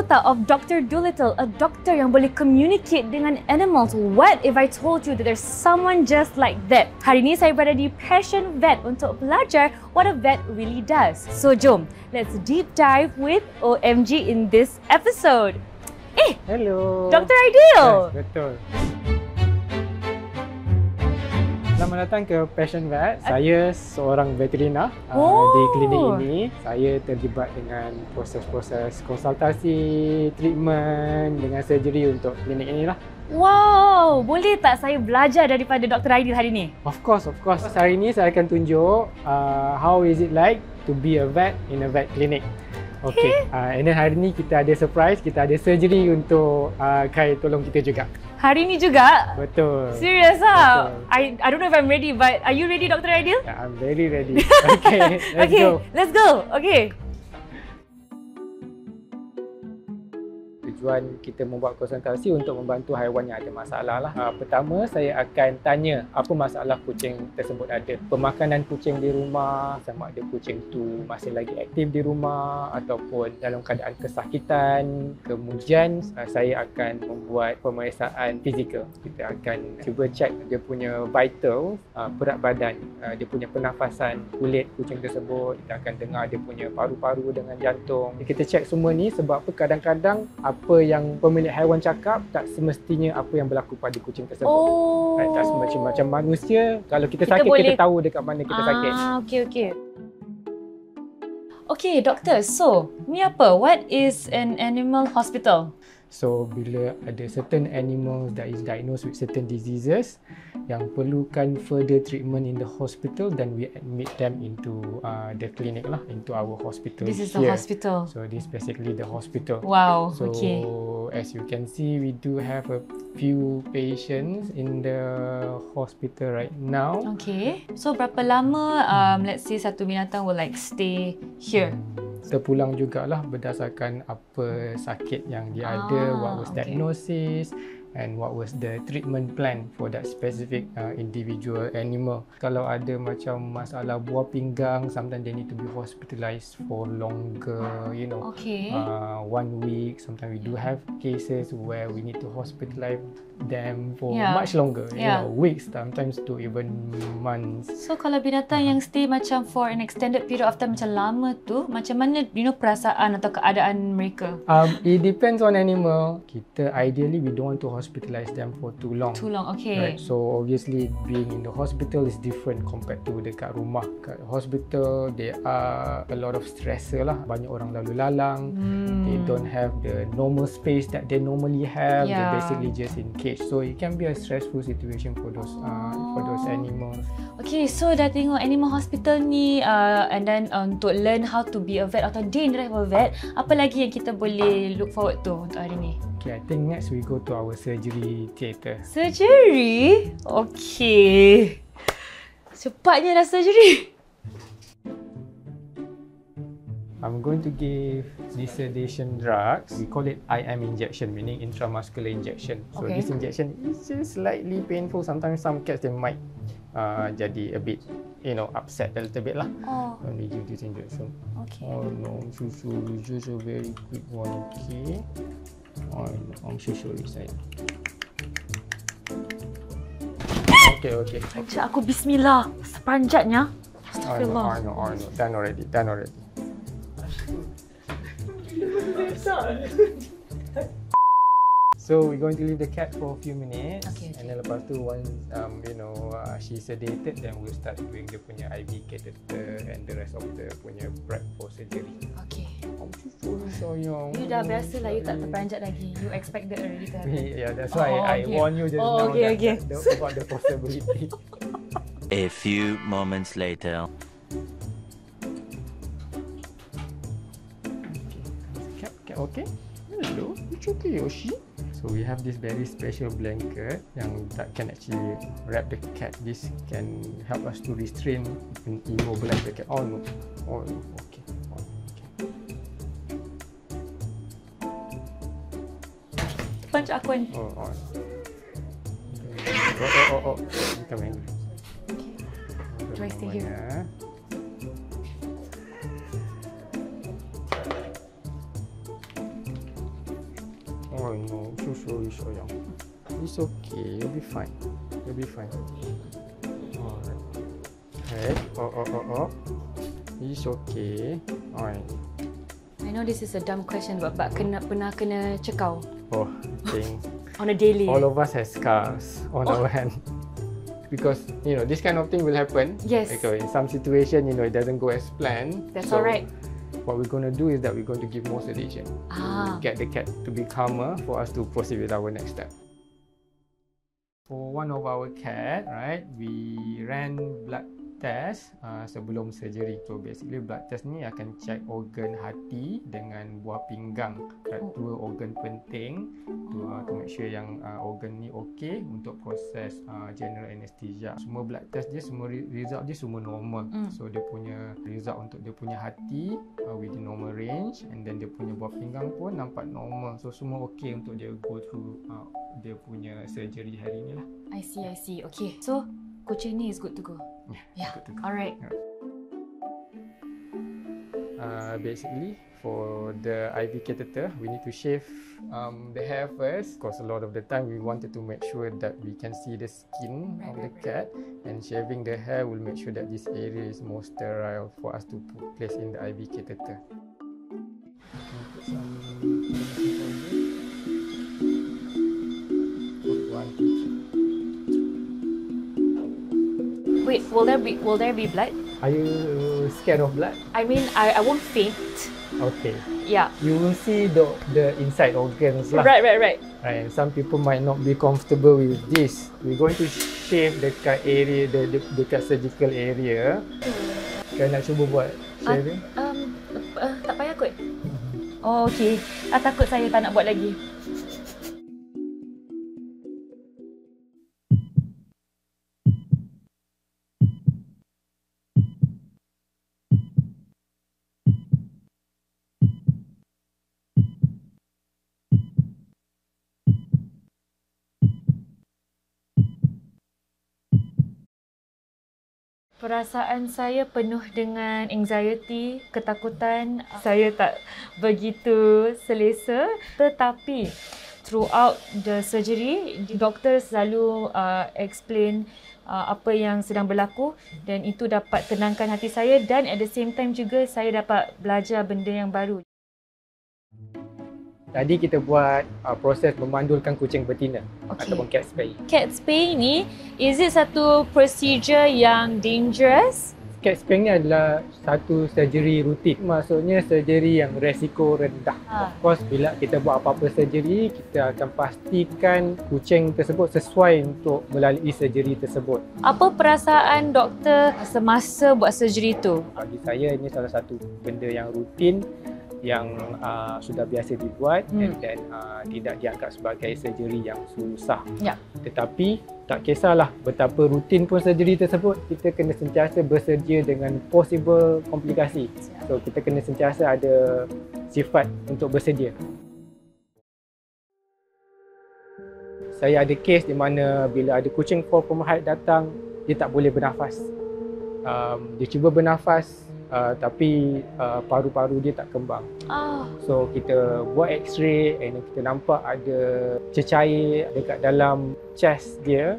tak of Dr. Dolittle, a doctor yang boleh communicate dengan animals? What if I told you that there's someone just like that? Hari ini saya berada di Passion Vet untuk belajar what a vet really does. So jom, let's deep dive with OMG in this episode. Hello. Dr. Aidil. Yes, betul. Selamat datang ke Passion Vet. Saya seorang veterina di klinik ini. Saya terlibat dengan proses-proses konsultasi, treatment dengan surgery untuk klinik inilah. Wow, boleh tak saya belajar daripada Dr. Aidil hari ini? Of course. Hari ini saya akan tunjuk how is it like to be a vet in a vet clinic. Okay. And then hari ni kita ada surprise, kita ada surgery untuk Kai tolong kita juga. Hari ni juga? Betul. Serious ah? I don't know if I'm ready, but are you ready, Dr. Aidil? Yeah, I'm very ready. Okay, let's go. Okay. Tujuan kita membuat konsultasi untuk membantu haiwan yang ada masalah lah. Pertama, saya akan tanya apa masalah kucing tersebut ada. Pemakanan kucing di rumah, sama ada kucing tu masih lagi aktif di rumah ataupun dalam keadaan kesakitan. Kemudian saya akan membuat pemeriksaan fizikal. Kita akan cuba cek dia punya vital, berat badan, dia punya pernafasan, kulit kucing tersebut. Kita akan dengar dia punya paru-paru dengan jantung. Kita cek semua ni sebab kadang-kadang apa yang pemilik haiwan cakap tak semestinya apa yang berlaku pada kucing tersebut. Right? Tak macam manusia, kalau kita sakit boleh... kita tahu dekat mana kita sakit. Okay, doktor. So, ni apa? What is an animal hospital? So, bila ada certain animals that is diagnosed with certain diseases yang perlukan further treatment in the hospital, then we admit them into the clinic lah, into our hospital. This is the hospital. So, this is basically the hospital. Wow, so, okay. As you can see, we do have a few patients in the hospital right now. Okay. So, berapa lama, let's say satu binatang will like stay here? Terpulang jugalah berdasarkan apa sakit yang dia ada, what was diagnosis and what was the treatment plan for that specific individual animal. Kalau ada macam masalah buah pinggang, sometimes they need to be hospitalized for longer, 1 week. Sometimes we do have cases where we need to hospitalize them for much longer, weeks, sometimes to even months. So kalau binatang yang stay macam for an extended period of time macam lama tu, macam mana perasaan atau keadaan mereka? It depends on animal. Kita ideally we don't want to hospitalize them for too long. Okay. Right? So obviously being in the hospital is different compared to dekat rumah. Kat hospital there are a lot of stressor lah. Banyak orang lalu lalang. They don't have the normal space that they normally have. They're basically just in cage. So it can be a stressful situation for those animals. Okay, so dah tengok animal hospital ni and then untuk learn how to be a vet atau day in the life of a vet, apa lagi yang kita boleh look forward to untuk hari ni? Okay, I think next we go to our surgery theatre. Surgery? Okay. Cepatnya dah surgery. I'm going to give sedation drugs. We call it IM injection, meaning intramuscular injection. So this injection is just slightly painful. Sometimes some cats they might jadi a bit, upset a little bit lah. When we give this injection. Okay. Oh no, I'm so sorry. Just a very quick one, okay? Oh no, I'm so sorry, sayang. Okay. Panjat aku bismillah. Sepanjatnya. Astagfirullah. I know. Done already. So we're going to leave the cat for a few minutes, and then lepas tu once she's sedated, then we'll start doing the punya IV catheter and the rest of the punya prep for surgery. Okay. I'm so sorry, sayang. You dah biasa lah, you tak terperanjat lagi. You expected already to happen. Yeah, that's why I warn you just now about the possibility. A few moments later. Okay. Hello. It's okay, Yoshi. So we have this very special blanket that can actually wrap the cat. This can help us to restrain and immobilize the cat. Oh no. Okay. Punch aku ni. Oh. Come in. Do I stay here? So you show yang. It's okay. You'll be fine. You'll be fine. Alright. Head. Oh. It's okay. Alright. I know this is a dumb question, but pernah kena cekau Oh, I think on a daily? all of us has scars on our hand. Because, this kind of thing will happen. Yes. Okay, in some situation, it doesn't go as planned. That's alright. What we're going to do is that we're going to give more sedation. Get the cat to be calmer for us to proceed with our next step. For one of our cat, right, we ran blood test sebelum surgery. So basically blood test ni akan check organ hati dengan buah pinggang. Right, dua organ penting to make sure yang organ ni okay untuk proses general anesthesia. Semua blood test dia, semua result dia semua normal. So dia punya result untuk dia punya hati within normal range, and then dia punya buah pinggang pun nampak normal. So semua okay untuk dia go through dia punya surgery hari ni lah. I see. Okay. So kucing ni is good to go. Yeah. Good to go. Alright. Basically, for the IV catheter, we need to shave the hair first. Because a lot of the time, we wanted to make sure that we can see the skin of the cat, and shaving the hair will make sure that this area is more sterile for us to place in the IV catheter. Put some Wait, will there be blood? Are you scared of blood? I mean, I won't faint. Okay. Yeah. You will see the inside organs lah. Right. Right. And some people might not be comfortable with this. We're going to shave dekat area, dekat surgical area. Kau nak cuba buat shaving? Tak payah kot. Oh, okay. Takut saya tak nak buat lagi. Perasaan saya penuh dengan anxiety, ketakutan. Saya tak begitu selesa. Tetapi throughout the surgery, doktor selalu explain apa yang sedang berlaku, dan itu dapat tenangkan hati saya, dan at the same time juga saya dapat belajar benda yang baru. Tadi kita buat proses memandulkan kucing betina ataupun cat spay. Cat spay ni, is it satu procedure yang dangerous? Cat spay ni adalah satu surgery rutin. Maksudnya surgery yang resiko rendah. Of course, bila kita buat apa-apa surgery, kita akan pastikan kucing tersebut sesuai untuk melalui surgery tersebut. Apa perasaan doktor semasa buat surgery tu? Bagi saya, ini salah satu benda yang rutin, yang sudah biasa dibuat, and then tidak dianggap sebagai surgery yang susah. Tetapi tak kisahlah betapa rutin pun surgery tersebut, kita kena sentiasa bersedia dengan possible komplikasi. So kita kena sentiasa ada sifat untuk bersedia. Saya ada kes di mana bila ada kucing fall from height datang, dia tak boleh bernafas. Dia cuba bernafas, tapi paru-paru dia tak kembang. So kita buat x-ray, and kita nampak ada cecair dekat dalam chest dia.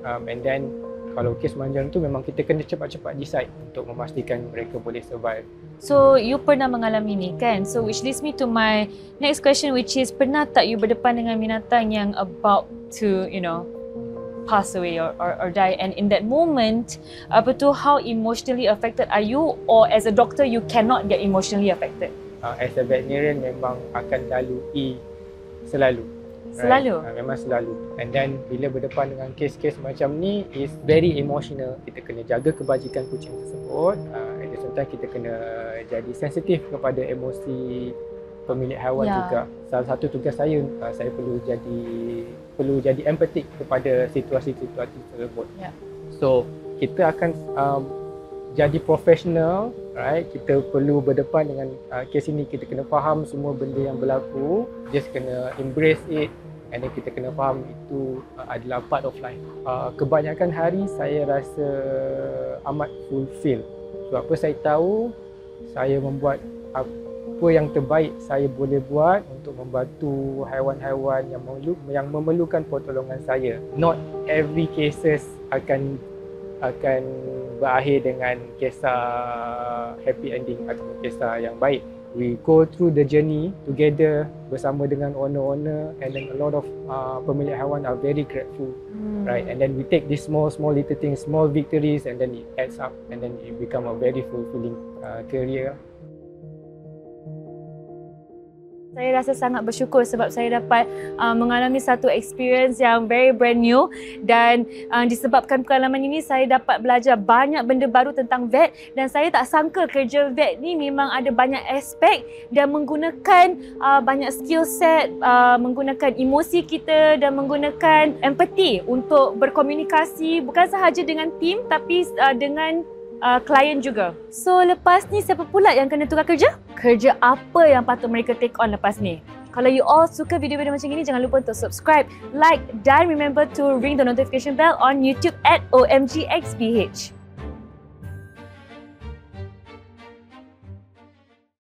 And then kalau kes macam tu, memang kita kena cepat-cepat decide untuk memastikan mereka boleh survive. So you pernah mengalami ni kan? So which leads me to my next question, which is, pernah tak you berdepan dengan binatang yang about to pass away or die, and in that moment, how emotionally affected are you, or as a doctor you cannot get emotionally affected? As a veterinarian, memang akan lalui selalu. Selalu? Right? Memang selalu. And then bila berdepan dengan kes-kes macam ni, is very emotional. Kita kena jaga kebajikan kucing tersebut. At the same time, kita kena jadi sensitif kepada emosi pemilik haiwan juga. Salah satu tugas saya perlu jadi empatik kepada situasi-situasi tersebut. So kita akan jadi profesional, right? Kita perlu berdepan dengan kes ini. Kita kena faham semua benda yang berlaku, just kena embrace it, and then kita kena faham itu adalah part of life. Kebanyakan hari saya rasa amat fulfill. Sebab apa, saya tahu saya membuat apa yang terbaik saya boleh buat untuk membantu haiwan-haiwan yang memerlukan pertolongan saya. Not every cases akan berakhir dengan kisah happy ending atau kisah yang baik. We go through the journey together bersama dengan owner-owner, and then a lot of pemilik haiwan are very grateful, right? And then we take these small little things, small victories, and then it adds up, and then it become a very fulfilling career. Saya rasa sangat bersyukur sebab saya dapat mengalami satu experience yang very brand new, dan disebabkan pengalaman ini saya dapat belajar banyak benda baru tentang vet, dan saya tak sangka kerja vet ni memang ada banyak aspek dan menggunakan banyak skill set, menggunakan emosi kita dan menggunakan empathy untuk berkomunikasi bukan sahaja dengan tim tapi dengan klien juga. So lepas ni siapa pula yang kena tukar kerja? Kerja apa yang patut mereka take on lepas ni? Kalau you all suka video-video macam ini, jangan lupa untuk subscribe, like dan remember to ring the notification bell on YouTube at OMGXBH.